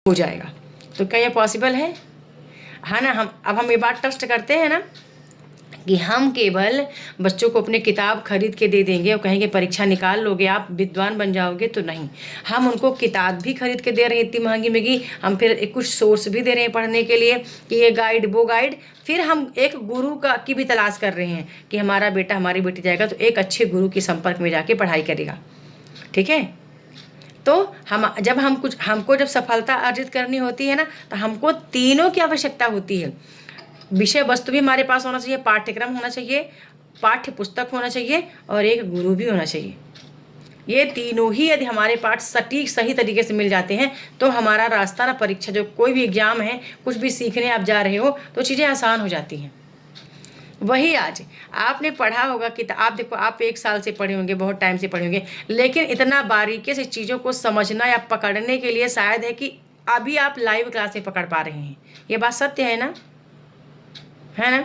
हो जाएगा। तो क्या ये पॉसिबल है ना? हम ये बात ट्रस्ट करते हैं ना कि हम केवल बच्चों को अपने किताब खरीद के दे देंगे और कहेंगे परीक्षा निकाल लोगे आप विद्वान बन जाओगे, तो नहीं। हम उनको किताब भी खरीद के दे रहे हैं इतनी महंगी महंगी, हम फिर कुछ सोर्स भी दे रहे हैं पढ़ने के लिए कि ये गाइड वो गाइड, फिर हम एक गुरु की भी तलाश कर रहे हैं कि हमारा बेटा हमारी बेटी जाएगा तो एक अच्छे गुरु के संपर्क में जाके पढ़ाई करेगा। ठीक है, तो हमको जब सफलता अर्जित करनी होती है ना, तो हमको तीनों की आवश्यकता होती है। विषय वस्तु भी हमारे पास होना चाहिए, पाठ्यक्रम होना चाहिए, पाठ्य पुस्तक होना चाहिए और एक गुरु भी होना चाहिए। ये तीनों ही यदि हमारे पास सटीक सही तरीके से मिल जाते हैं तो हमारा रास्ता ना, परीक्षा जो कोई भी एग्जाम है, कुछ भी सीखने आप जा रहे हो तो चीज़ें आसान हो जाती हैं। वही आज आपने पढ़ा होगा कि आप देखो, आप 1 साल से पढ़े होंगे, बहुत टाइम से पढ़े होंगे, लेकिन इतना बारीकी से चीज़ों को समझना या पकड़ने के लिए शायद है कि अभी आप लाइव क्लास में पकड़ पा रहे हैं। ये बात सत्य है ना? है ना?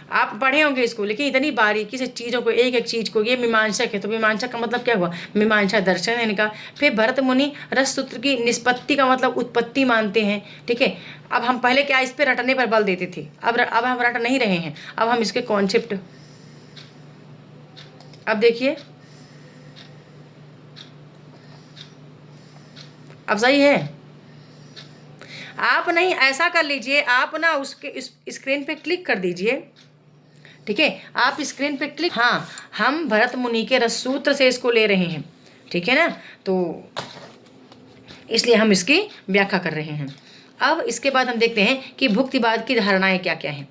आप पढ़े होंगे इसको, लेकिन इतनी बारीकी से चीज़ों को, एक एक चीज़ को, ये मीमांसक है तो मीमांसक का मतलब क्या हुआ? मीमांसा दर्शन है इनका। फिर भरत मुनि रस सूत्र की निष्पत्ति का मतलब उत्पत्ति मानते हैं। ठीक है, अब हम पहले क्या इस पे रटने पर बल देते थे, अब हम रट नहीं रहे हैं, अब हम इसके कॉन्सेप्ट, अब देखिए अब सही है। आप नहीं, ऐसा कर लीजिए, आप ना उसके इस स्क्रीन पे क्लिक कर दीजिए। ठीक है, आप स्क्रीन पे क्लिक, हाँ, हम भरत मुनि के रस सूत्र से इसको ले रहे हैं। ठीक है ना, तो इसलिए हम इसकी व्याख्या कर रहे हैं। अब इसके बाद हम देखते हैं कि भुक्तिवाद की धारणाएं क्या क्या हैं।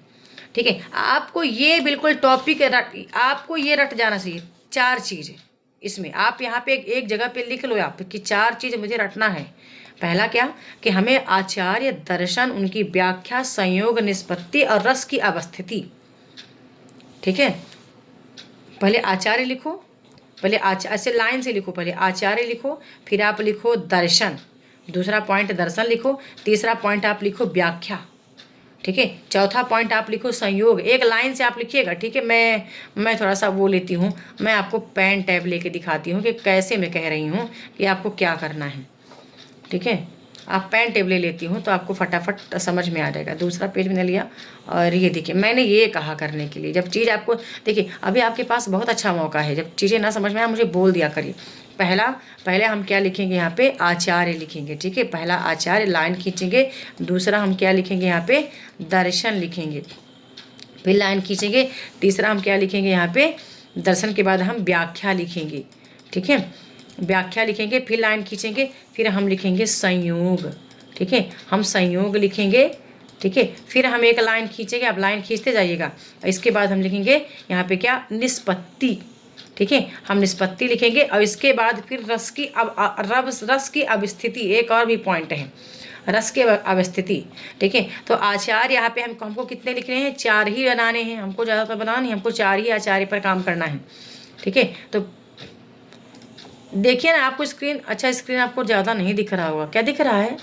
ठीक है, आपको ये बिल्कुल टॉपिक आपको ये रट जाना चाहिए। 4 चीज़ इसमें आप यहाँ पे एक जगह पे लिख लो आप कि 4 चीज़ मुझे रटना है। पहला क्या कि हमें आचार्य दर्शन, उनकी व्याख्या, संयोग, निष्पत्ति और रस की अवस्थिति। ठीक है, पहले आचार्य लिखो, पहले ऐसे लाइन से लिखो, पहले आचार्य लिखो, फिर आप लिखो दर्शन, दूसरा पॉइंट दर्शन लिखो, तीसरा पॉइंट आप लिखो व्याख्या। ठीक है, चौथा पॉइंट आप लिखो संयोग। एक लाइन से आप लिखिएगा। ठीक है, मैं थोड़ा सा वो लेती हूँ, मैं आपको पेन टैब लेके दिखाती हूँ कि कैसे मैं कह रही हूँ कि आपको क्या करना है। ठीक है, आप पेन टेबल ले लेती हूँ तो आपको फटाफट समझ में आ जाएगा। दूसरा पेज मैंने लिया और ये देखिए, मैंने ये कहा करने के लिए, जब चीज़ आपको देखिए, अभी आपके पास बहुत अच्छा मौका है, जब चीज़ें ना समझ में आए मुझे बोल दिया करिए। पहले हम क्या लिखेंगे यहाँ पे? आचार्य लिखेंगे। ठीक है, पहला आचार्य लाइन खींचेंगे, दूसरा हम क्या लिखेंगे यहाँ पे? दर्शन लिखेंगे, फिर लाइन खींचेंगे, तीसरा हम क्या लिखेंगे यहाँ पे? दर्शन के बाद हम व्याख्या लिखेंगे। ठीक है, व्याख्या लिखेंगे, फिर लाइन खींचेंगे, फिर हम लिखेंगे संयोग। ठीक है, हम संयोग लिखेंगे। ठीक है, फिर हम एक लाइन खींचेंगे, आप लाइन खींचते जाइएगा। इसके बाद हम लिखेंगे यहाँ पे क्या? निष्पत्ति। ठीक है, हम निष्पत्ति लिखेंगे और इसके बाद फिर रस की अवस्थिति, एक और भी पॉइंट है, रस के अवस्थिति। ठीक है, तो आचार्य यहाँ पे हमको कितने लिख रहे हैं? 4 ही बनाने हैं, हमको ज़्यादा तो बनाना नहीं, हमको 4 ही आचार्य पर काम करना है। ठीक है, तो देखिए ना, आपको स्क्रीन, अच्छा स्क्रीन आपको ज़्यादा नहीं दिख रहा होगा, क्या दिख रहा है?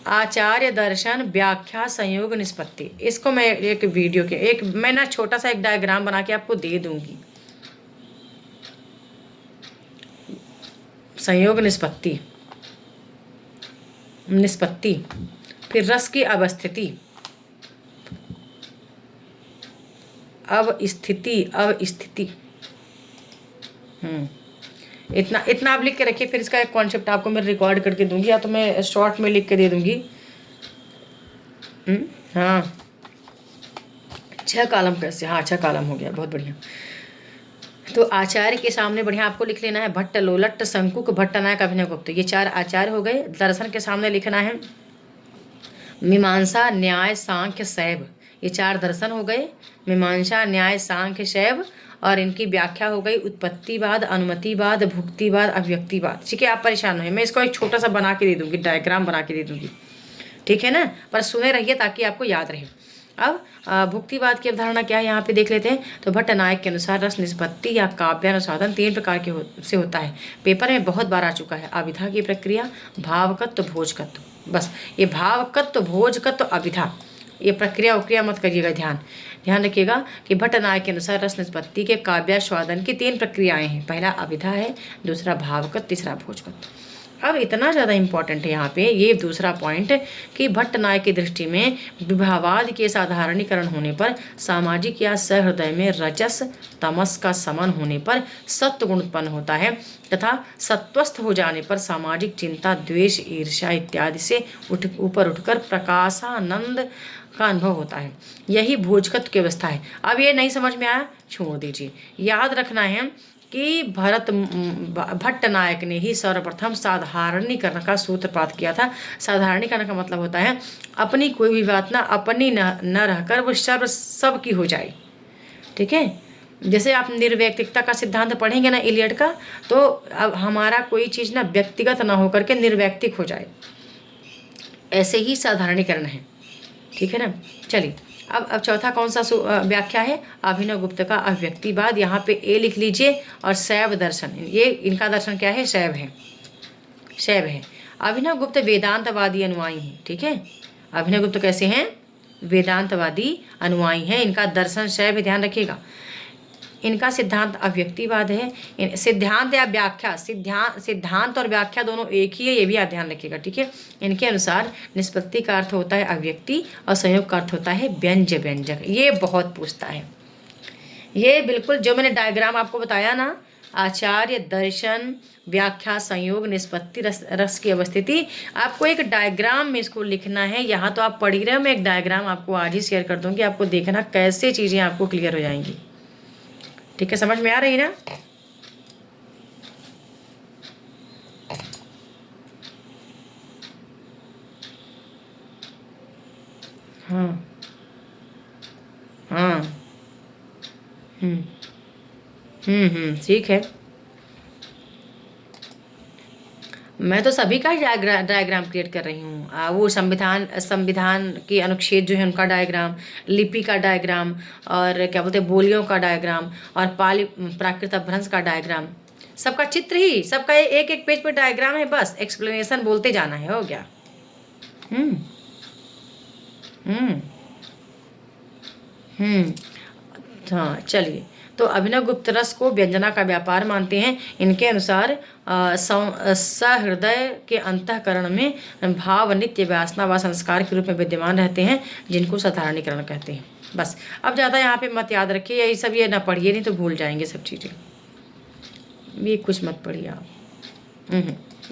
आचार्य दर्शन, व्याख्या, संयोग, निष्पत्ति। इसको मैं एक वीडियो के मैं ना छोटा सा एक डायग्राम बना के आपको दे दूंगी। संयोग, निष्पत्ति, फिर रस की अवस्थिति, अवस्थिति। इतना आप लिख के रखिए, फिर इसका एक कॉन्सेप्ट आपको मैं रिकॉर्ड करके दूंगी, या तो मैं शॉर्ट में लिख के दे दूंगी। हाँ, 6 कॉलम कैसे? हाँ, 6 कॉलम हो गया, बहुत बढ़िया। तो आचार्य के सामने बढ़िया आपको लिख लेना है भट्ट, लोलट्ट, शंकुक, भट्टनायक, अभिनवगुप्त। ये 4 आचार्य हो गए। दर्शन के सामने लिखना है मीमांसा, न्याय, सांख्य, शैव। ये 4 दर्शन हो गए, मीमांसा, न्याय, सांख्य, शैव। और इनकी व्याख्या हो गई उत्पत्तिवाद, अनुमतिवाद, भुक्तिवाद, अभिव्यक्तिवाद। ठीक है, आप परेशान हो, मैं इसको एक छोटा सा बना के दे दूंगी, डायग्राम बना के दे दूंगी। ठीक है ना, पर सुने रहिए ताकि आपको याद रहे। अब भुक्तिवाद की अवधारणा क्या है यहाँ पे देख लेते हैं। तो भट्टनायक के अनुसार रस निष्पत्ति या काव्यानुसाधन 3 प्रकार के से होता है। पेपर में बहुत बार आ चुका है। अभिधा की प्रक्रिया, भावकत्व, भोजकत्व। बस ये भावकत्व, भोजकत्व, अभिधा, ये प्रक्रिया उक्रिया मत करिएगा, ध्यान रखिएगा कि भट्टनायक के अनुसार रस निष्पत्ति के काव्यास्वादन की 3 प्रक्रियाएं हैं। पहला अभिधा है, दूसरा भावकत्व, तीसरा भोजकत्व। अब इतना ज़्यादा इम्पॉर्टेंट है यहाँ पे ये दूसरा पॉइंट कि भट्ट नायक की दृष्टि में विभावाद के साधारणीकरण होने पर, सामाजिक या सहृदय में रजस तमस का समन होने पर सत्व गुण उत्पन्न होता है, तथा सत्वस्थ हो जाने पर सामाजिक चिंता, द्वेष, ईर्ष्या इत्यादि से ऊपर उठकर प्रकाशानंद का अनुभव होता है। यही भोजकत्व की अवस्था है। अब ये नहीं समझ में आया, छोड़ दीजिए। याद रखना है कि भट्ट नायक ने ही सर्वप्रथम साधारणीकरण का सूत्रपात किया था। साधारणीकरण का मतलब होता है अपनी कोई भी बात ना अपनी न रहकर वो सबकी हो जाए। ठीक है, जैसे आप निर्व्यक्तिकता का सिद्धांत पढ़ेंगे ना इलियट का, तो अब हमारा कोई चीज़ ना व्यक्तिगत ना होकर के निर्व्यक्तिक हो जाए, ऐसे ही साधारणीकरण है। ठीक है ना। चलिए अब चौथा कौन सा व्याख्या है, अभिनव गुप्त का अभिव्यक्तिवाद। यहाँ पे ए लिख लीजिए, और शैव दर्शन, ये इनका दर्शन क्या है, शैव है, शैव है। अभिनव गुप्त वेदांतवादी अनुयायी हैं। ठीक है, अभिनव गुप्त कैसे हैं, वेदांतवादी अनुयायी हैं। इनका दर्शन शैव है, ध्यान रखिएगा। इनका सिद्धांत अव्यक्तिवाद है। सिद्धांत या व्याख्या, सिद्धांत और व्याख्या दोनों एक ही है, ये भी आप ध्यान रखिएगा। ठीक है, इनके अनुसार निष्पत्ति का अर्थ होता है अव्यक्ति और संयोग का अर्थ होता है व्यंज्य व्यंजक। ये बहुत पूछता है, ये बिल्कुल जो मैंने डायग्राम आपको बताया ना, आचार्य, दर्शन, व्याख्या, संयोग, निष्पत्ति, रस की अवस्थिति, आपको एक डायग्राम में इसको लिखना है। यहाँ तो आप पढ़ ही रहे हो, मैं एक डायग्राम आपको आज ही शेयर कर दूँगी, आपको देखना कैसे चीज़ें आपको क्लियर हो जाएंगी। ठीक है, समझ में आ रही ना। हाँ हाँ, ठीक है। मैं तो सभी का डायग्राम क्रिएट कर रही हूँ। वो संविधान के अनुच्छेद जो है उनका डायग्राम, लिपि का डायग्राम, और क्या बोलते हैं बोलियों का डायग्राम, और पाली प्राकृत अपभ्रंश का डायग्राम, सबका चित्र ही, सबका एक एक पेज पे डायग्राम है, बस एक्सप्लेनेशन बोलते जाना है, हो गया। हाँ चलिए, तो अभिनव गुप्त रस को व्यंजना का व्यापार मानते हैं। इनके अनुसार सहृदय के अंतःकरण में भाव नित्य वासना व संस्कार के रूप में विद्यमान रहते हैं, जिनको साधारणीकरण कहते हैं। बस अब ज़्यादा यहाँ पे मत याद रखिए, ये सब ये ना पढ़िए, नहीं तो भूल जाएंगे सब चीज़ें। ये कुछ मत पढ़िए आप,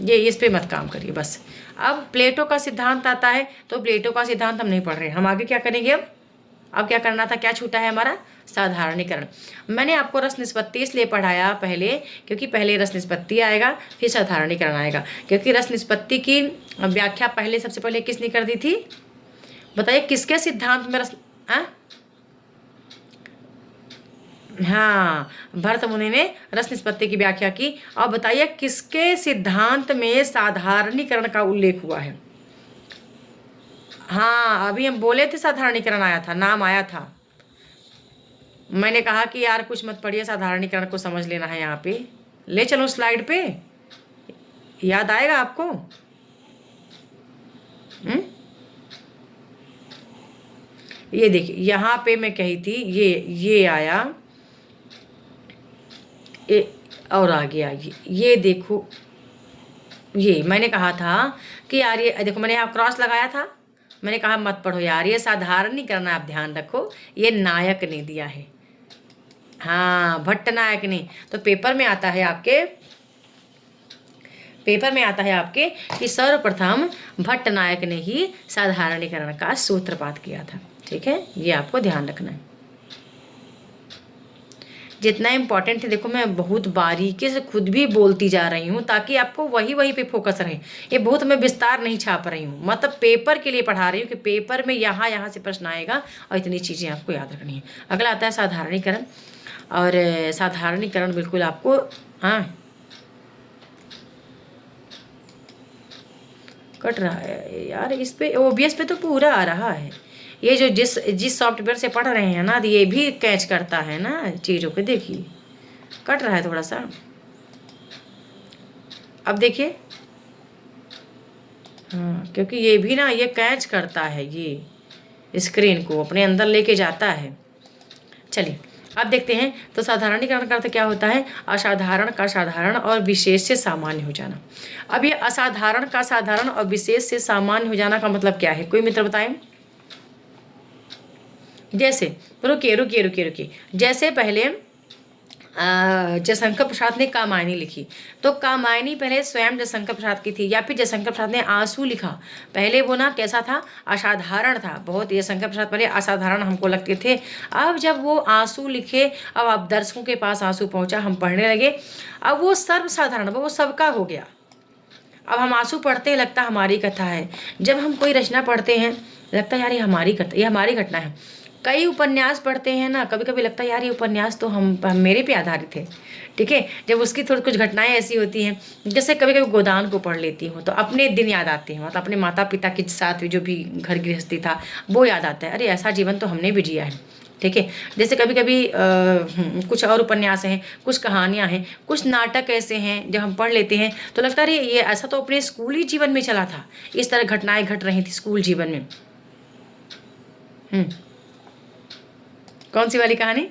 ये इस पे मत काम करिए बस। अब प्लेटो का सिद्धांत आता है, तो प्लेटो का सिद्धांत हम नहीं पढ़ रहे, हम आगे क्या करेंगे। अब क्या करना था, क्या छूटा है हमारा, साधारणीकरण। मैंने आपको रस निष्पत्ति इसलिए पढ़ाया पहले, क्योंकि पहले रस निष्पत्ति आएगा, फिर साधारणीकरण आएगा। क्योंकि रस निष्पत्ति की व्याख्या पहले, सबसे पहले किसने कर दी थी, बताइए किसके सिद्धांत में रस, हाँ, भरत मुनि ने रस निष्पत्ति की व्याख्या की। अब बताइए किसके सिद्धांत में साधारणीकरण का उल्लेख हुआ है। हाँ, अभी हम बोले थे साधारणीकरण आया था, नाम आया था। मैंने कहा कि यार कुछ मत पढ़िए, साधारणीकरण को समझ लेना है। यहाँ पे ले चलो स्लाइड पे, याद आएगा आपको। ये देखिए यहाँ पे मैं कही थी, ये आया, और आ गया ये देखो, ये मैंने कहा था कि यार ये देखो, मैंने यहाँ क्रॉस लगाया था, मैंने कहा मत पढ़ो यार, ये साधारणीकरण आप ध्यान रखो, ये नायक ने दिया है। हाँ, भट्ट नायक ने। तो पेपर में आता है आपके कि सर्वप्रथम भट्ट नायक ने ही साधारणीकरण का सूत्रपात किया था। ठीक है, ये आपको ध्यान रखना है। जितना इम्पॉर्टेंट है, देखो मैं बहुत बारीकी से खुद भी बोलती जा रही हूँ, ताकि आपको वही पे फोकस रहे। ये बहुत मैं विस्तार नहीं छाप रही हूँ, मतलब पेपर के लिए पढ़ा रही हूँ कि पेपर में यहाँ से प्रश्न आएगा, और इतनी चीज़ें आपको याद रखनी है। अगला आता है साधारणीकरण, और साधारणीकरण बिल्कुल आपको, हाँ कट रहा है यार, इस पे OBS पे तो पूरा आ रहा है। ये जो जिस सॉफ्टवेयर से पढ़ रहे हैं ना, ये भी कैच करता है ना चीज़ों को। देखिए कट रहा है थोड़ा सा, अब देखिए, हाँ, क्योंकि ये भी ना ये कैच करता है, ये स्क्रीन को अपने अंदर लेके जाता है। चलिए अब देखते हैं तो साधारणीकरण का अर्थ क्या होता है, असाधारण का साधारण और विशेष से सामान्य हो जाना। अब ये असाधारण का साधारण और विशेष से सामान्य हो जाना का मतलब क्या है, कोई मित्र बताएं। जैसे रुकिए रुकिए रुकिए रुकिए, जैसे पहले जयशंकर प्रसाद ने कामायनी लिखी, तो कामायनी पहले स्वयं जयशंकर प्रसाद की थी, या फिर जयशंकर प्रसाद ने आंसू लिखा, पहले वो ना कैसा था, असाधारण था बहुत। जयशंकर प्रसाद पहले असाधारण हमको लगते थे, अब जब वो आंसू लिखे, अब दर्शकों के पास आंसू पहुंचा, हम पढ़ने लगे, अब वो सर्वसाधारण, वो सबका हो गया। अब हम आंसू पढ़ते हैं, लगता हमारी कथा है। जब हम कोई रचना पढ़ते हैं, लगता है यार ये हमारी कथा, ये हमारी घटना है। कई उपन्यास पढ़ते हैं ना, कभी कभी लगता है यार ये उपन्यास तो हम मेरे पे आधारित है, ठीक है। जब उसकी थोड़ी कुछ घटनाएं ऐसी होती हैं, जैसे कभी कभी गोदान को पढ़ लेती हूँ तो अपने दिन याद आते हैं, मतलब अपने माता पिता के साथ जो भी घर गृहस्थी था वो याद आता है, अरे ऐसा जीवन तो हमने भी जिया है, ठीक है। जैसे कभी कभी कुछ और उपन्यास हैं, कुछ कहानियाँ हैं, कुछ नाटक ऐसे हैं जब हम पढ़ लेते हैं तो लगता है अरे ये ऐसा तो अपने स्कूली जीवन में चला था, इस तरह घटनाएं घट रही थी स्कूल जीवन में। कौन सी वाली कहानी,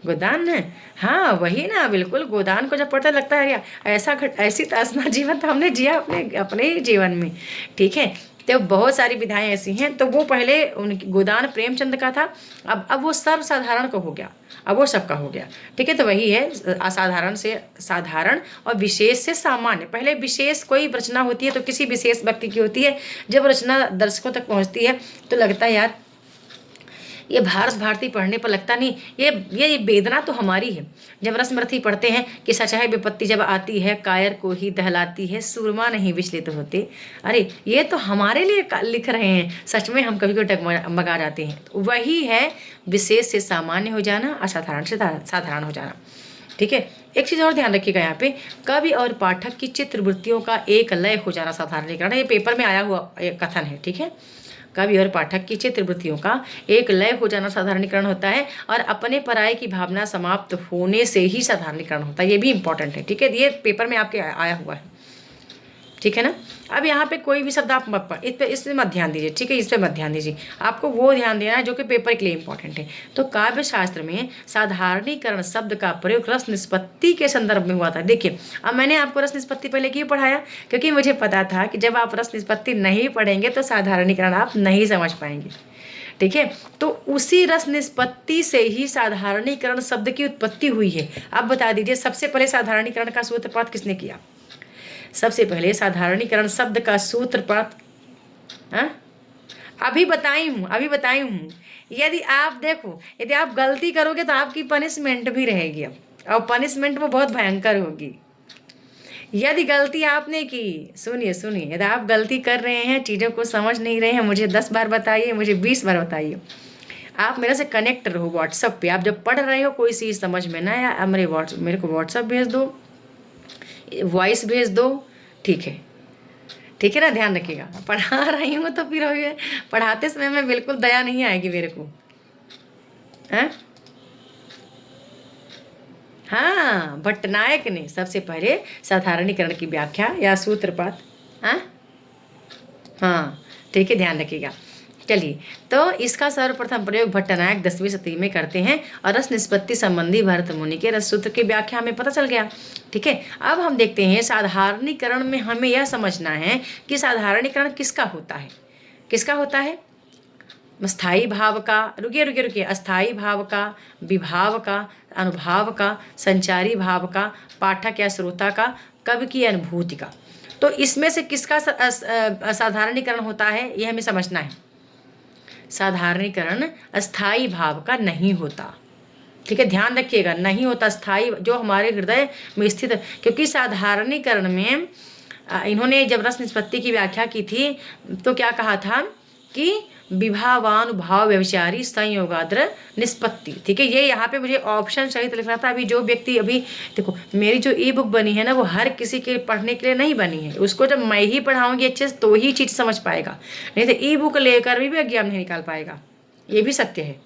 गोदान है, हाँ वही ना, बिल्कुल। गोदान को जब पढ़ता लगता है यार ऐसी तासना जीवन तो हमने जिया अपने ही जीवन में, ठीक है। तो बहुत सारी विधाएं ऐसी हैं, तो वो पहले उनकी गोदान प्रेमचंद का था, अब वो सर्वसाधारण का हो गया, अब वो सबका हो गया, ठीक है। तो वही है, असाधारण से साधारण और विशेष से सामान्य। पहले विशेष कोई रचना होती है तो किसी विशेष व्यक्ति की होती है, जब रचना दर्शकों तक पहुँचती है तो लगता है यार ये भारत भारती पढ़ने पर लगता नहीं, ये वेदना तो हमारी है। जब रस्मरथी पढ़ते हैं कि सचाई विपत्ति जब आती है कायर को ही दहलाती है, सूरमा नहीं विचलित होते, अरे ये तो हमारे लिए लिख रहे हैं, सच में हम कभी कभी डगमगा जाते हैं। तो वही है विशेष से सामान्य हो जाना, असाधारण से साधारण हो जाना, ठीक है। एक चीज़ और ध्यान रखिएगा यहाँ पे, कवि और पाठक की चित्रवृत्तियों का एक लय हो जाना साधारणीकरण, ये पेपर में आया हुआ एक कथन है, ठीक है। कवि और पाठक की चित्रवृत्तियों का एक लय हो जाना साधारणीकरण होता है, और अपने पराये की भावना समाप्त होने से ही साधारणीकरण होता है, ये भी इंपॉर्टेंट है, ठीक है। ये पेपर में आपके आया हुआ है, ठीक है ना। अब यहाँ पे कोई भी शब्द आप मत इस पे मत ध्यान दीजिए, ठीक है, इस पे मत ध्यान दीजिए, आपको वो ध्यान देना है जो कि पेपर के लिए इंपॉर्टेंट है। तो काव्य शास्त्र में साधारणीकरण शब्द का प्रयोग रस निष्पत्ति के संदर्भ में हुआ था। देखिए, अब मैंने आपको रस निष्पत्ति पहले क्यों पढ़ाया, क्योंकि मुझे पता था कि जब आप रस निष्पत्ति नहीं पढ़ेंगे तो साधारणीकरण आप नहीं समझ पाएंगे, ठीक है। तो उसी रस निष्पत्ति से ही साधारणीकरण शब्द की उत्पत्ति हुई है। अब बता दीजिए, सबसे पहले साधारणीकरण का सूत्रपात किसने किया, सबसे पहले साधारणीकरण शब्द का सूत्रपात अभी बताई हूँ। यदि आप देखो, यदि आप गलती करोगे तो आपकी पनिशमेंट भी रहेगी, अब और पनिशमेंट वो बहुत भयंकर होगी। यदि गलती आपने की, सुनिए, यदि आप गलती कर रहे हैं, चीज़ों को समझ नहीं रहे हैं, मुझे 10 बार बताइए, मुझे 20 बार बताइए। आप मेरे से कनेक्ट रहो व्हाट्सएप पे, आप जब पढ़ रहे हो कोई चीज़ समझ में ना आया, मेरे को व्हाट्सएप भेज दो, वॉइस भेज दो, ठीक है ना, ध्यान रखिएगा। पढ़ा रही हूँ तो फिर पढ़ाते समय में बिल्कुल दया नहीं आएगी मेरे को, हैं। हाँ, भट्टनायक ने सबसे पहले साधारणीकरण की व्याख्या या सूत्रपात, हाँ ठीक है, ध्यान रखिएगा। चलिए, तो इसका सर्वप्रथम प्रयोग भट्टनायक 10वीं शताब्दी में करते हैं, और रस निष्पत्ति संबंधी भरत मुनि के रस सूत्र की व्याख्या हमें पता चल गया, ठीक है। अब हम देखते हैं साधारणीकरण में हमें यह समझना है कि साधारणीकरण किसका होता है, स्थायी भाव का, रुकिए, अस्थायी भाव का, विभाव का, अनुभाव का, संचारी भाव का, पाठक या श्रोता का, कवि की अनुभूति का। तो इसमें से किसका साधारणीकरण होता है, यह हमें समझना है। साधारणीकरण अस्थायी भाव का नहीं होता, ठीक है, ध्यान रखिएगा, नहीं होता स्थायी, जो हमारे हृदय में स्थित, क्योंकि साधारणीकरण में इन्होंने जब रस निष्पत्ति की व्याख्या की थी तो क्या कहा था कि विभावानुभाव व्यभिचारी संयोगाद्र निष्पत्ति, ठीक है। ये यहाँ पे मुझे ऑप्शन सहित लिखना था। अभी जो व्यक्ति, अभी देखो, मेरी जो ई बुक बनी है ना, वो हर किसी के पढ़ने के लिए नहीं बनी है, उसको जब मैं ही पढ़ाऊंगी अच्छे से तो ही चीज़ समझ पाएगा, नहीं तो ई बुक लेकर भी ज्ञान नहीं निकाल पाएगा, ये भी सत्य है।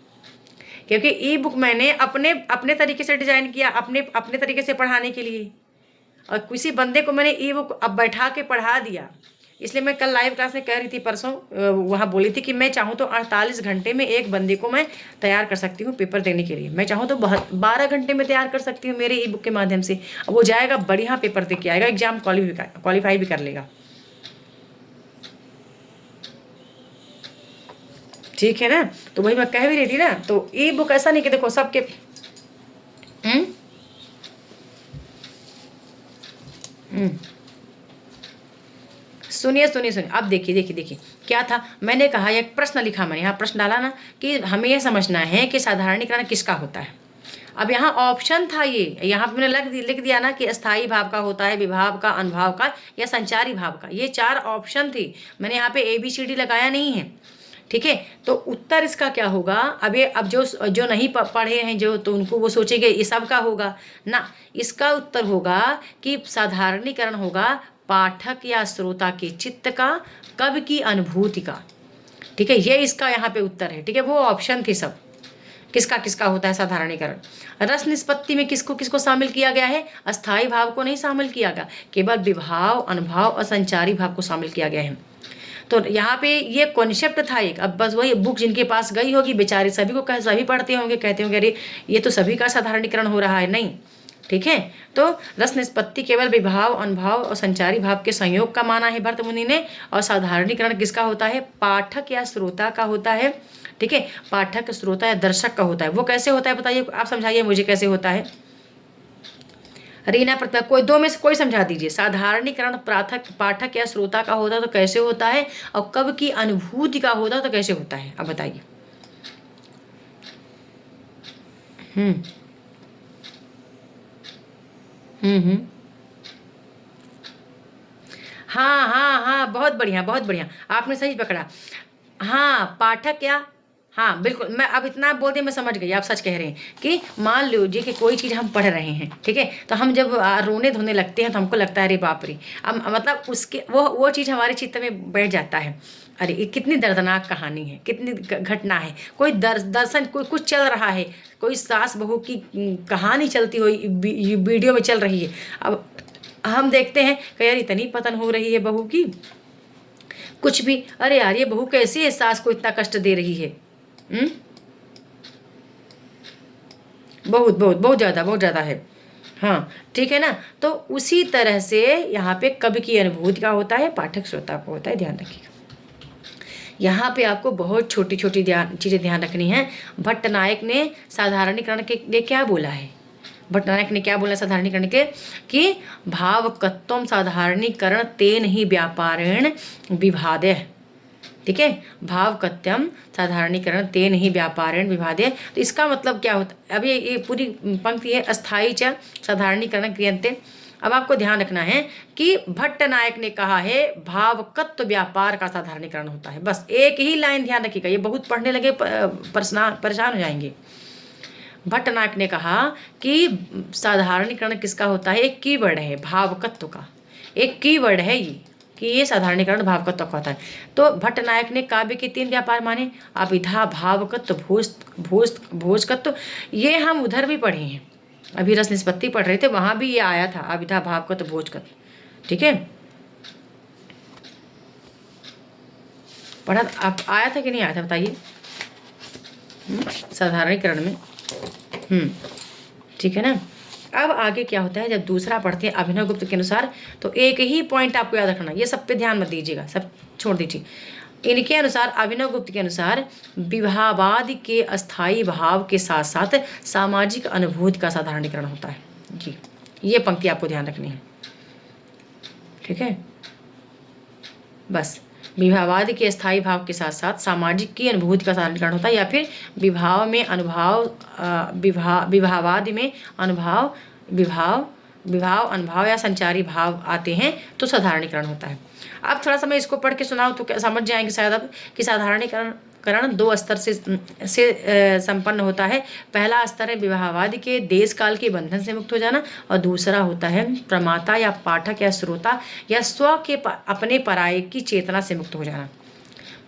क्योंकि ई बुक मैंने अपने तरीके से डिजाइन किया, अपने तरीके से पढ़ाने के लिए, और किसी बंदे को मैंने ई बुक अब बैठा के पढ़ा दिया, इसलिए मैं कल लाइव क्लास में कह रही थी, परसों वहाँ बोली थी कि मैं चाहूँ तो 48 घंटे में एक बंदे को मैं तैयार कर सकती हूँ पेपर देने के लिए। मैं चाहूँ तो 12 घंटे में तैयार कर सकती हूँ मेरे ई बुक के माध्यम से। वो जाएगा, बढ़िया पेपर दे के आएगा, एग्जाम क्वालिफाई भी कर लेगा। ठीक है ना। तो वही मैं कह भी रही थी ना। तो ई बुक ऐसा नहीं कि देखो सबके सुनिए सुनिए सुनिए, अब देखिए देखिए देखिए क्या था। मैंने कहा एक प्रश्न लिखा, मैंने यहाँ प्रश्न डाला ना कि हमें यह समझना है कि साधारणीकरण किसका होता है। अब यहाँ ऑप्शन था, ये यहाँ पे मैंने लिख दिया ना कि अस्थाई भाव का होता है, विभाव का, अनुभाव का या संचारी भाव का। ये 4 ऑप्शन थी, मैंने यहाँ पे ABCD लगाया नहीं है। ठीक है, तो उत्तर इसका क्या होगा। अब जो नहीं पढ़े हैं जो, तो उनको वो सोचेंगे ये सब का होगा ना। इसका उत्तर होगा कि साधारणीकरण होगा पाठक या श्रोता के चित्त का, कब की अनुभूति का। ठीक है, ये इसका यहाँ पे उत्तर है। ठीक है, वो ऑप्शन थी सब किसका किसका होता है साधारणीकरण। रस निष्पत्ति में किसको किसको शामिल किया गया है, अस्थाई भाव को नहीं शामिल किया गया, केवल विभाव, अनुभाव और संचारी भाव को शामिल किया गया है। तो यहाँ पे ये कॉन्सेप्ट था एक। अब बस वही बुक जिनके पास गई होगी बेचारे सभी को सभी पढ़ते होंगे, कहते होंगे अरे ये तो सभी का साधारणीकरण हो रहा है। नहीं, ठीक है। तो रस निष्पत्ति केवल विभाव, अनुभाव और संचारी भाव के संयोग का माना है भरत मुनि ने। और साधारणीकरण किसका होता है, पाठक या श्रोता का होता है। ठीक है, पाठक, श्रोता या दर्शक का होता है। वो कैसे होता है बताइए, आप समझाइए मुझे कैसे होता है। रीना प्रतिभा, कोई 2 में से कोई समझा दीजिए। साधारणीकरण पाठक या श्रोता का होता है तो कैसे होता है, और कब की अनुभूति का होता है तो कैसे होता है, अब बताइए। हाँ हाँ हाँ, बहुत बढ़िया बहुत बढ़िया, आपने सही पकड़ा। हाँ, पाठक या, हाँ बिल्कुल, मैं अब इतना बोल दिया मैं समझ गई, आप सच कह रहे हैं कि मान लीजिए कि कोई चीज़ हम पढ़ रहे हैं, ठीक है, तो हम जब रोने धोने लगते हैं तो हमको लगता है अरे बाप रे। अब मतलब उसके वो चीज़ हमारे चित्त में बैठ जाता है। अरे ये कितनी दर्दनाक कहानी है, कितनी घटना है, कोई दर्शन, कोई कुछ चल रहा है, कोई सास बहू की कहानी चलती हुई वीडियो में चल रही है। अब हम देखते हैं कि यार इतनी पतन हो रही है बहू की, कुछ भी, अरे यार ये बहू कैसे है सास को इतना कष्ट दे रही है। बहुत बहुत बहुत ज़्यादा है। हाँ ठीक है ना। तो उसी तरह से यहाँ पे कब की अनुभूति का होता है, पाठक श्रोता को होता है, ध्यान रखिएगा। यहाँ पे आपको बहुत छोटी छोटी चीज़ें ध्यान रखनी है। भट्टनायक ने साधारणीकरण के लिए क्या बोला है, भट्टनायक ने क्या बोला साधारणीकरण के, कि भावकत्वम साधारणीकरण तेन ही व्यापारेण विभादय। ठीक है, भावकत्यम साधारणीकरण तेन ही व्यापारेण विभादय। तो इसका मतलब क्या होता है, अब ये पूरी पंक्ति है, अस्थाई च साधारणीकरण क्रियन्ते। अब आपको ध्यान रखना है कि भट्टनायक ने कहा है भावकत्व व्यापार का साधारणीकरण होता है। बस एक ही लाइन ध्यान रखिएगा, ये बहुत पढ़ने लगे परेशान हो जाएंगे। भट्टनायक ने कहा कि साधारणीकरण किसका होता है, एक कीवर्ड है भावकत्व का, एक कीवर्ड है ये कि ये साधारणीकरण भावकत्व का होता है। तो भट्टनायक ने काव्य के 3 व्यापार माने, अभिधा, भावकत्व, भोजकत्व। ये हम उधर भी पढ़े हैं, अभी रस निष्पत्ति पढ़ रहे थे, वहां भी ये आया था, अभिधा, भावकत्व, भोजकत्व। ठीक है, पढ़ा आप, आया था कि नहीं आया था बताइए साधारणीकरण में। ठीक है ना। अब आगे क्या होता है, जब दूसरा पढ़ते हैं अभिनव गुप्त के अनुसार, तो एक ही पॉइंट आपको याद रखना, ये सब पे ध्यान मत दीजिएगा, सब छोड़ दीजिए। इनके अनुसार, अभिनव गुप्त के अनुसार, विभावाद के अस्थाई भाव के साथ साथ सामाजिक अनुभूति का साधारणीकरण होता है। जी, ये पंक्ति आपको ध्यान रखनी है। ठीक है, बस विभावाद के स्थायी भाव के साथ साथ सामाजिक की अनुभूति का साधारणीकरण होता है, या फिर विभाव में अनुभाव, विभावाद में अनुभाव, विभाव अनुभाव या संचारी भाव आते हैं तो साधारणीकरण होता है। अब थोड़ा सा मैं इसको पढ़ के सुनाऊँ तो समझ जाएंगे शायद अब कि साधारणीकरण 2 स्तर से संपन्न होता है। पहला स्तर है विवाहवाद के देश काल के बंधन से मुक्त हो जाना, और दूसरा होता है प्रमाता या पाठक या श्रोता या स्व के अपने पराये की चेतना से मुक्त हो जाना।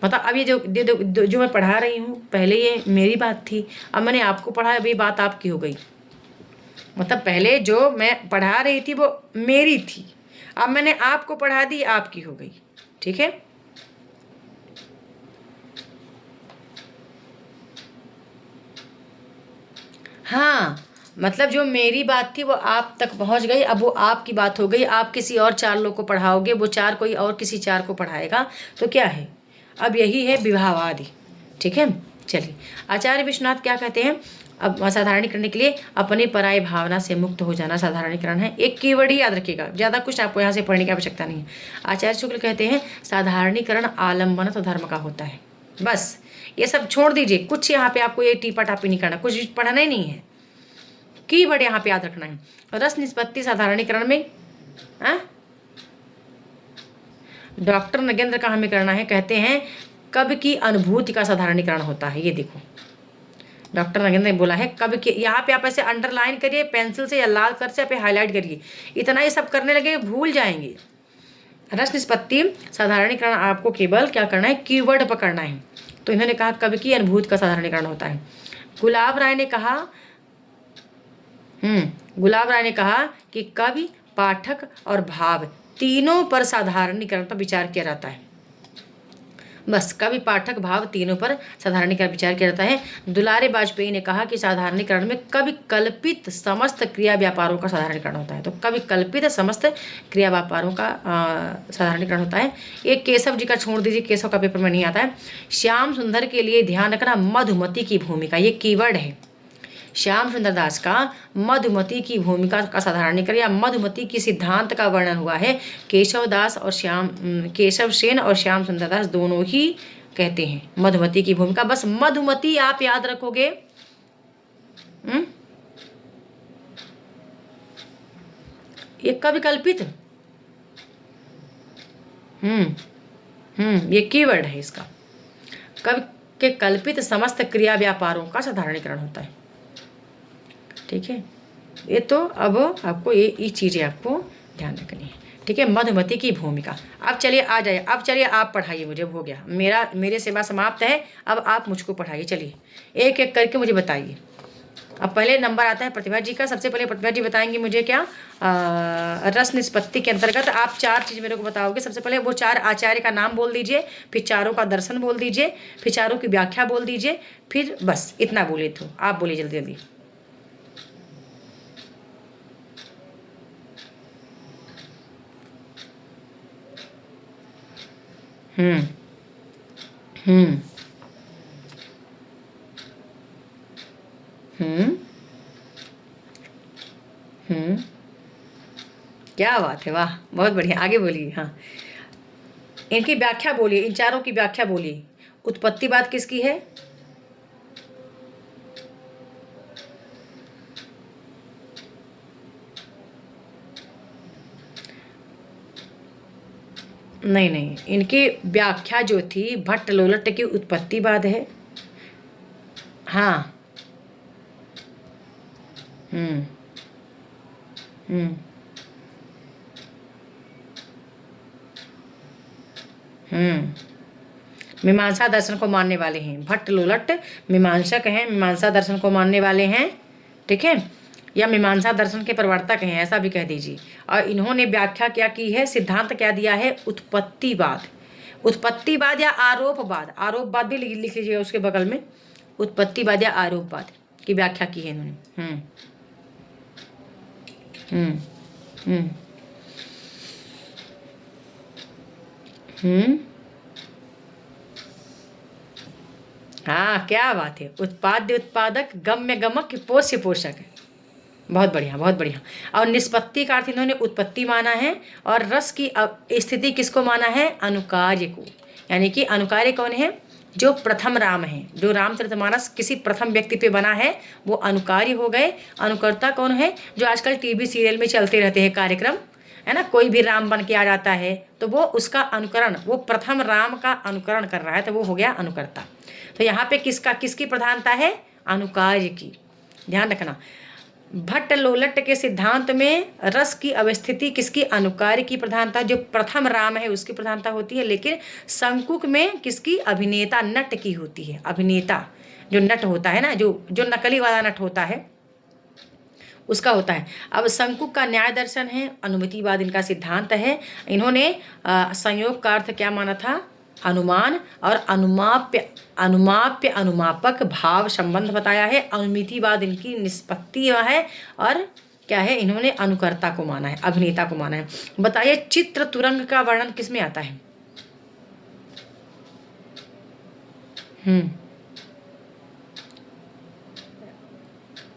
मतलब अब ये जो मैं पढ़ा रही हूँ, पहले ये मेरी बात थी, अब मैंने आपको पढ़ा, अब ये बात आपकी हो गई। मतलब पहले जो मैं पढ़ा रही थी वो मेरी थी, अब मैंने आपको पढ़ा दी, आपकी हो गई। ठीक है। हाँ, मतलब जो मेरी बात थी वो आप तक पहुंच गई, अब वो आपकी बात हो गई, आप किसी और 4 लोग को पढ़ाओगे, वो 4 कोई और किसी 4 को पढ़ाएगा, तो क्या है, अब यही है विवाहवादी। ठीक है, चलिए आचार्य विश्वनाथ क्या कहते हैं, अब साधारणीकरण के लिए अपनी पराई भावना से मुक्त हो जाना साधारणीकरण है। एक कीवर्ड ही याद रखिएगा, ज़्यादा कुछ आपको यहाँ से पढ़ने की आवश्यकता नहीं है। आचार्य शुक्ल कहते हैं साधारणीकरण आलम्बन तो धर्म का होता है। बस ये सब छोड़ दीजिए, कुछ यहाँ पे आपको ये टीपा टापी नहीं करना, कुछ पढ़ना ही नहीं है, कीवर्ड यहाँ पे याद रखना है। रस निष्पत्ति साधारणीकरण में डॉक्टर नगेंद्र का हमें करना है, कहते हैं कब की अनुभूति का साधारणीकरण होता है। ये देखो डॉक्टर नगेंद्र ने बोला है कब की, यहाँ पे आप ऐसे अंडरलाइन करिए पेंसिल से या लाल कर से, आप हाईलाइट करिए, इतना ही सब करने लगे भूल जाएंगे। रस निष्पत्ति साधारणीकरण आपको केवल क्या करना है, कीवर्ड पकड़ना है। तो इन्होंने कहा कब की अनुभूति का साधारणीकरण होता है। गुलाब राय ने कहा कि कवि, पाठक और भाव तीनों पर साधारणीकरण पर विचार किया जाता है। बस कवि, पाठक, भाव तीनों पर साधारणीकरण विचार किया जाता है। दुलारे वाजपेयी ने कहा कि साधारणीकरण में कवि कल्पित समस्त क्रिया व्यापारों का साधारणीकरण होता है। तो कवि कल्पित समस्त क्रिया व्यापारों का साधारणीकरण होता है। एक केशव जी का छोड़ दीजिए, केशव का पेपर में नहीं आता है। श्याम सुंदर के लिए ध्यान रखना मधुमती की भूमिका, ये कीवर्ड है। श्याम सुंदर दास का मधुमती की भूमिका का साधारणीकरण या मधुमती की सिद्धांत का वर्णन हुआ है। केशव सेन और श्याम सुंदर दास दोनों ही कहते हैं मधुमती की भूमिका। बस मधुमती आप याद रखोगे। ये कवि कल्पित, ये कीवर्ड है इसका। कवि के कल्पित समस्त क्रिया व्यापारों का साधारणीकरण होता है। ठीक है, ये तो अब आपको ये चीज़ें आपको ध्यान रखनी है। ठीक है, मधुमती की भूमिका। अब चलिए आ जाइए, अब चलिए आप पढ़ाइए, मुझे हो गया, मेरे सेवा समाप्त है, अब आप मुझको पढ़ाइए। चलिए एक एक करके मुझे बताइए। अब पहले नंबर आता है प्रतिभा जी का। सबसे पहले प्रतिभा जी बताएंगी मुझे क्या, रस निष्पत्ति के अंतर्गत आप 4 चीज़ मेरे को बताओगे। सबसे पहले वो 4 आचार्य का नाम बोल दीजिए, फिर चारों का दर्शन बोल दीजिए, फिर चारों की व्याख्या बोल दीजिए, फिर बस इतना बोलिए। तो आप बोलिए जल्दी जल्दी। हम्म क्या बात है, वाह, बहुत बढ़िया, आगे बोलिए। हाँ, इनकी व्याख्या बोलिए, इन चारों की व्याख्या बोलिए। उत्पत्तिवाद किसकी है? नहीं, इनकी व्याख्या जो थी भट्ट लोलट की उत्पत्तिवाद है। हाँ, मीमांसा दर्शन को मानने वाले हैं भट्ट लोलट, मीमांसक हैं, मीमांसा दर्शन को मानने वाले हैं। ठीक है, या मीमांसा दर्शन के प्रवर्तक हैं, ऐसा भी कह दीजिए। और इन्होंने व्याख्या क्या की है, सिद्धांत क्या दिया है, उत्पत्तिवाद। उत्पत्तिवाद या आरोपवाद, आरोपवाद भी लिख लीजिएगा उसके बगल में। उत्पत्तिवाद या आरोपवाद की व्याख्या की है इन्होंने। हाँ, क्या बात है, उत्पाद्य उत्पादक, गम्य गमक, पोष्य पोषक। बहुत बढ़िया, बहुत बढ़िया। और निष्पत्ति का अर्थ इन्होंने उत्पत्ति माना है, और रस की स्थिति किसको माना है, अनुकार्य को। यानी कि अनुकार्य कौन है, जो प्रथम राम है, जो रामचरितमानस किसी प्रथम व्यक्ति पे बना है, वो अनुकार्य हो गए। अनुकर्ता कौन है, जो आजकल टीवी सीरियल में चलते रहते हैं कार्यक्रम, है ना, कोई भी राम बन के आ जाता है तो वो उसका अनुकरण, वो प्रथम राम का अनुकरण कर रहा है, तो वो हो गया अनुकर्ता। तो यहाँ पे किसकी प्रधानता है, अनुकार्य की। ध्यान रखना, भट्ट लोलट के सिद्धांत में रस की अवस्थिति किसकी, अनुकार्य की प्रधानता, जो प्रथम राम है उसकी प्रधानता होती है। लेकिन शंकुक में किसकी, अभिनेता नट की होती है। अभिनेता जो नट होता है ना, जो नकली वाला नट होता है, उसका होता है। अब शंकुक का न्याय दर्शन है, अनुमितिवाद इनका सिद्धांत है। इन्होंने संयोग का अर्थ क्या माना था? अनुमान, और अनुमाप्य अनुमाप्य अनुमापक भाव संबंध बताया है। अनुमितिवाद इनकी निष्पत्ति है, और क्या है, इन्होंने अनुकर्ता को माना है, अभिनेता को माना है। बताइए चित्र तुरंग का वर्णन किसमें आता है?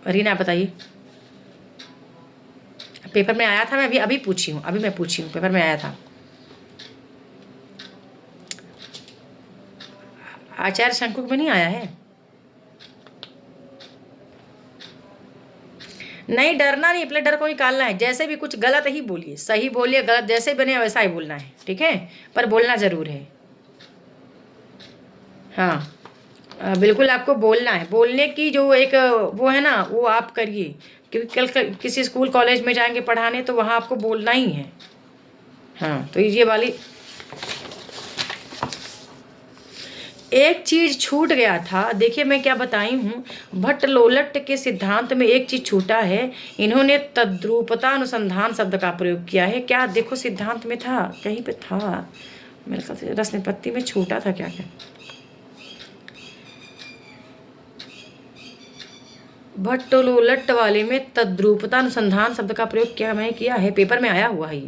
रीना बताइए। पेपर में आया था, मैं अभी पूछी हूँ, अभी मैं पूछी हूँ, पेपर में आया था। आचार्य शंकुक में नहीं आया है? नहीं, डरना नहीं, अपने डर को निकालना है। जैसे भी कुछ गलत ही बोलिए, सही बोलिए, गलत जैसे बने वैसा ही बोलना है, ठीक है, पर बोलना जरूर है। हाँ, बिल्कुल आपको बोलना है। बोलने की जो एक वो है ना, वो आप करिए, क्योंकि कल किसी स्कूल कॉलेज में जाएंगे पढ़ाने तो वहाँ आपको बोलना ही है। हाँ, तो ये वाली एक चीज छूट गया था, देखिए मैं क्या बताई हूँ। भट्ट लोलट के सिद्धांत में एक चीज छूटा है, इन्होंने तद्रूपता अनुसंधान शब्द का प्रयोग किया है। क्या देखो सिद्धांत में था, कहीं पे था मेरे ख्याल से, रसनिपत्ति में छूटा था क्या? भट्ट लोलट वाले में तद्रूपता अनुसंधान शब्द का प्रयोग क्या मैंने किया है, पेपर में आया हुआ है।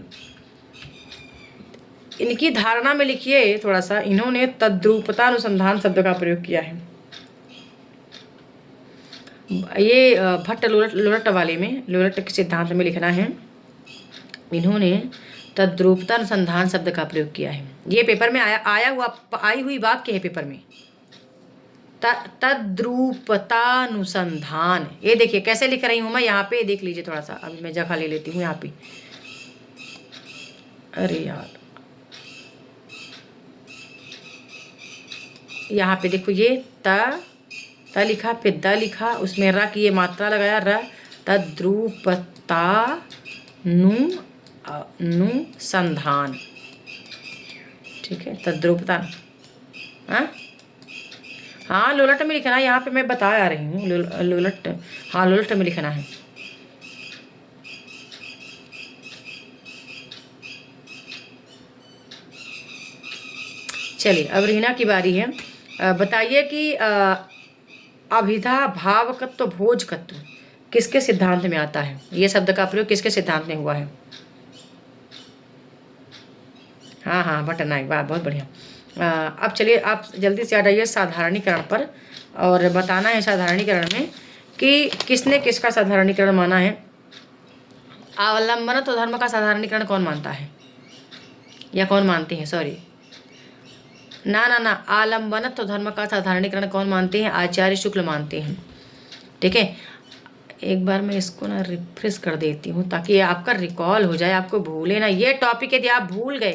इनकी धारणा में लिखिए थोड़ा सा, इन्होंने तद्रूपता अनुसंधान शब्द का प्रयोग किया है। ये भट्ट लोलट वाले में, लोलट के सिद्धांत में लिखना है, इन्होंने तद्रूपता अनुसंधान शब्द का प्रयोग किया है। ये पेपर में आई हुई वाक्य है पेपर में, तद्रूपतानुसंधान। ये देखिए कैसे लिख रही हूं मैं, यहाँ पे देख लीजिए थोड़ा सा, अभी मैं जगह ले लेती हूँ यहाँ पे। अरे यार, यहाँ पे देखो, ये त लिखा, फिर द लिखा, उसमें र की ये मात्रा लगाया, र, तद्रूपतानुसंधान, ठीक है, तद्रूपता। हाँ लोलट में लिखना है, यहाँ पे मैं बता आ रही हूँ, लोलट, हाँ लोलट में लिखना है। चलिए अब रीना की बारी है। बताइए कि अभिधा भावकत्व भोजकत्व किसके सिद्धांत में आता है? ये शब्द का प्रयोग किसके सिद्धांत में हुआ है? हाँ हाँ, भट्टनायक, वाह बहुत बढ़िया। अब चलिए आप जल्दी से आ जाइए साधारणीकरण पर, और बताना है साधारणीकरण में कि किसने किसका साधारणीकरण माना है। अवलंबन तो धर्म का साधारणीकरण कौन मानता है, या कौन मानते हैं, सॉरी, ना ना ना, आलम्बनत्व धर्म का साधारणीकरण कौन मानते हैं? आचार्य शुक्ल मानते हैं, ठीक है। एक बार मैं इसको ना रिफ्रेश कर देती हूँ ताकि आपका रिकॉल हो जाए, आपको भूले ना। ये टॉपिक यदि आप भूल गए,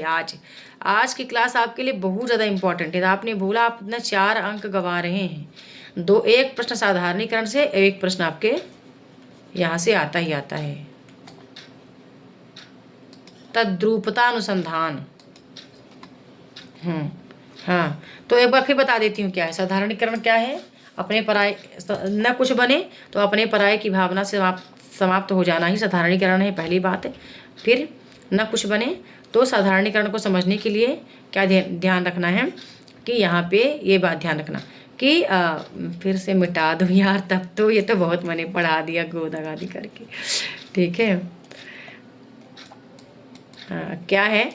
आज की क्लास आपके लिए बहुत ज़्यादा इंपॉर्टेंट है, आपने भूला, आप अपना 4 अंक गंवा रहे हैं। एक प्रश्न साधारणीकरण से, एक प्रश्न आपके यहाँ से आता ही आता है। तद्रूपता अनुसंधान, हाँ, तो एक बार फिर बता देती हूँ क्या है साधारणीकरण। क्या है? अपने पराये न कुछ बने तो अपने पराये की भावना से समाप्त हो जाना ही साधारणीकरण है, पहली बात है। फिर न कुछ बने तो साधारणीकरण को समझने के लिए क्या ध्यान रखना है कि यहाँ पे ये बात ध्यान रखना कि फिर से मिटा दूँ यार, तब तो ये तो बहुत मैंने पढ़ा दिया गोदागादी करके, ठीक है। क्या है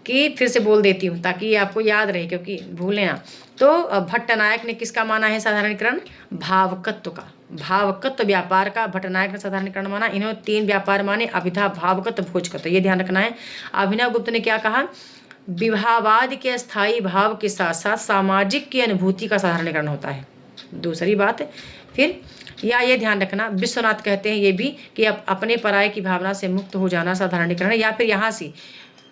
कि फिर से बोल देती हूँ ताकि आपको याद रहे, क्योंकि भूले ना। तो भट्टनायक ने किसका माना है साधारणीकरण? भावकत्व का, भावकत्व व्यापार का भट्टनायक ने साधारणीकरण माना। इन्होंने 3 व्यापार माने, अभिधा, भावकत्व, भोजकत्व, ये ध्यान रखना है। अभिनव गुप्त ने क्या कहा? विवाहवाद के स्थायी भाव के साथ साथ सामाजिक की अनुभूति का साधारणीकरण होता है, दूसरी बात। फिर या ये ध्यान रखना, विश्वनाथ कहते हैं ये भी कि अपने पराये की भावना से मुक्त हो जाना साधारणीकरण है, या फिर यहाँ से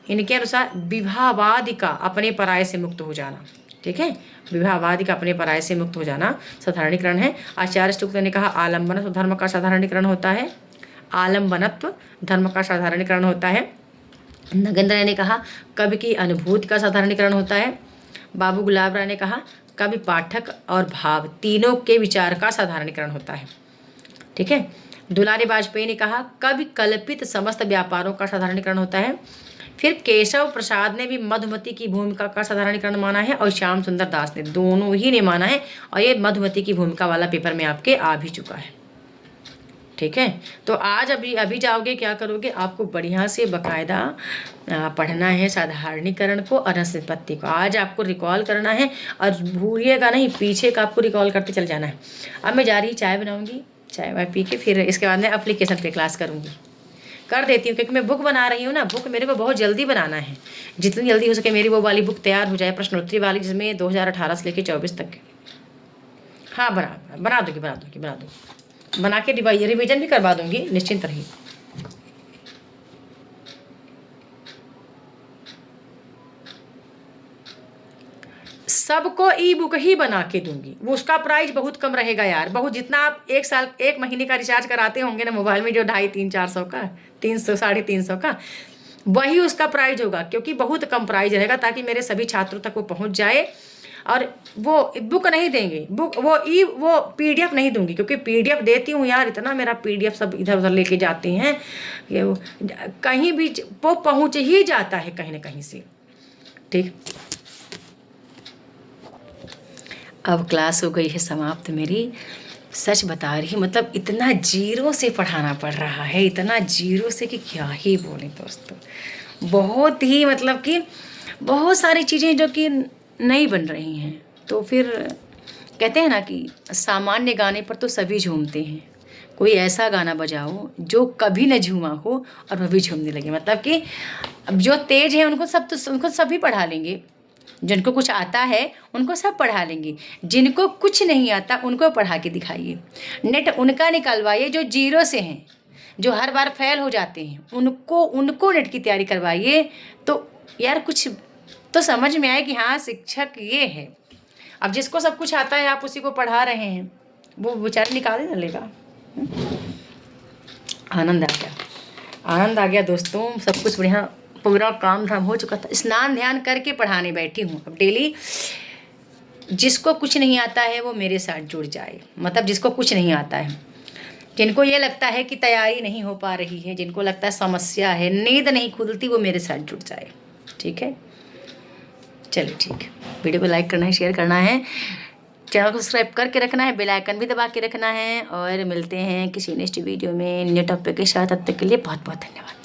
इनके अनुसार विवाहवाद का अपने पराये से मुक्त हो जाना, ठीक है, विवाहवाद का अपने पराये से मुक्त हो जाना साधारणीकरण है। आचार्य शुक्ल ने कहा आलम्बनत्व धर्म का साधारणीकरण होता है, आलम्बनत्व धर्म का साधारणीकरण होता है। नगेंद्र ने कहा कवि की अनुभूति का साधारणीकरण होता है। बाबू गुलाब राय ने कहा कवि, पाठक और भाव तीनों के विचार का साधारणीकरण होता है, ठीक है। दुलारी वाजपेयी ने कहा, कवि कल्पित समस्त व्यापारों का साधारणीकरण होता है। फिर केशव प्रसाद ने भी मधुमती की भूमिका का साधारणीकरण माना है, और श्याम सुंदर दास ने, दोनों ही ने माना है। और ये मधुमती की भूमिका वाला पेपर में आपके आ भी चुका है। ठीक है, तो आज अभी जाओगे, क्या करोगे, आपको बढ़िया से बकायदा पढ़ना है साधारणीकरण को और रस विपत्ति को। आज आपको रिकॉल करना है और भूलिएगा नहीं, पीछे का आपको रिकॉल करते चल जाना है। अब मैं जा रही चाय बनाऊंगी, चाय वाय पी के फिर इसके बाद मैं एप्लीकेशन पे क्लास करूंगी, कर देती हूँ, क्योंकि मैं बुक बना रही हूँ ना। बुक मेरे को बहुत जल्दी बनाना है, जितनी जल्दी हो सके मेरी वो वाली बुक तैयार हो जाए, प्रश्नोत्तरी वाली, जिसमें 2018 से लेकर 24 तक। हाँ, बना दूँगी, बना के रिवीजन भी करवा दूंगी, निश्चिंत रहिए। सबको ई बुक ही बना के दूंगी। वो उसका प्राइस बहुत कम रहेगा यार, बहुत, जितना आप एक महीने का रिचार्ज कराते होंगे ना मोबाइल में, जो 250-300 का, 300-350 का, वही उसका प्राइस होगा, क्योंकि बहुत कम प्राइस रहेगा, ताकि मेरे सभी छात्रों तक वो पहुंच जाए। और वो बुक नहीं देंगे, बुक वो PDF नहीं दूंगी, क्योंकि PDF देती हूँ यार, इतना मेरा PDF सब इधर उधर लेके जाते हैं, ये कहीं भी वो पहुँच ही जाता है कहीं ना कहीं से। ठीक, अब क्लास हो गई है समाप्त मेरी। सच बता रही, मतलब इतना जीरो से पढ़ाना पड़ रहा है, इतना जीरो से कि क्या ही बोलें दोस्तों। बहुत ही, मतलब कि बहुत सारी चीज़ें जो कि नहीं बन रही हैं। तो फिर कहते हैं ना कि सामान्य गाने पर तो सभी झूमते हैं, कोई ऐसा गाना बजाओ जो कभी न झूमा हो और वो भी झूमने लगे। मतलब कि अब जो तेज है उनको सभी पढ़ा लेंगे, जिनको कुछ आता है उनको सब पढ़ा लेंगे, जिनको कुछ नहीं आता उनको पढ़ा के दिखाइए। नेट उनका निकलवाइए जो जीरो से हैं, जो हर बार फेल हो जाते हैं, उनको नेट की तैयारी करवाइए। तो यार कुछ तो समझ में आए कि हाँ शिक्षक ये है। अब जिसको सब कुछ आता है आप उसी को पढ़ा रहे हैं, वो बेचारे निकाले ना लेगा। आनंद आ गया दोस्तों, सब कुछ बढ़िया, पूरा काम धाम हो चुका था। स्नान ध्यान करके पढ़ाने बैठी हूँ अब डेली। जिसको कुछ नहीं आता है वो मेरे साथ जुड़ जाए, मतलब जिसको कुछ नहीं आता है, जिनको ये लगता है कि तैयारी नहीं हो पा रही है, जिनको लगता है समस्या है, नींद नहीं खुलती, वो मेरे साथ जुड़ जाए। ठीक है, चलिए ठीक है, वीडियो को लाइक करना है, शेयर करना है, चैनल को सब्सक्राइब करके रखना है, बेल आइकन भी दबा के रखना है। और मिलते हैं किसी नेक्स्ट वीडियो में न्यू टॉपिक के साथ। तब तक के लिए बहुत बहुत धन्यवाद।